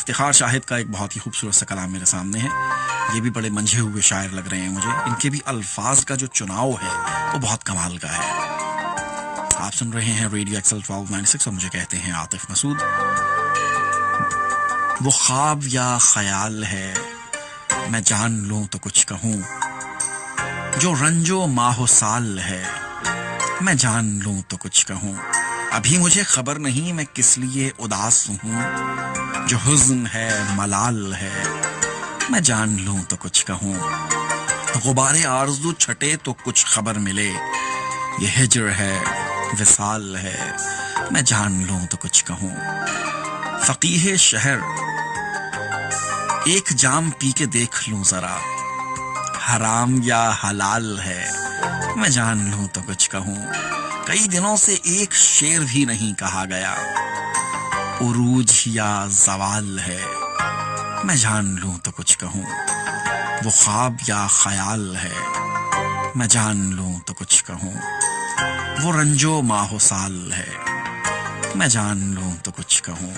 افتخار شاہد کا ایک بہت ہی خوبصورت سا کلام میرے سامنے ہے. یہ بھی بڑے منجھے ہوئے شاعر لگ رہے ہیں مجھے. ان کے بھی الفاظ کا جو چناؤ ہے وہ بہت کمال کا ہے. آپ سن رہے ہیں ریڈیو ایکسل 1296 اور مجھے کہتے ہیں عاطف مسعود. وہ خواب یا خیال ہے میں جان لوں تو کچھ کہوں، جو رنج و ماہ و سال ہے میں جان لوں تو کچھ کہوں. ابھی مجھے خبر نہیں میں کس لیے اداس ہوں، جو حزن ہے ملال ہے میں جان لوں تو کچھ کہوں. غبار آرزو چھٹے تو کچھ خبر ملے، یہ ہجر ہے وصال ہے میں جان لوں تو کچھ کہوں. فقیہ شہر ایک جام پی کے دیکھ لوں ذرا، حرام یا حلال ہے میں جان لوں تو کچھ کہوں. کئی دنوں سے ایک شعر بھی نہیں کہا گیا، عروج یا زوال ہے میں جان لوں تو کچھ کہوں. وہ خواب یا خیال ہے میں جان لوں تو کچھ کہوں، وہ رنج و ماہ و سال ہے میں جان لوں تو کچھ کہوں.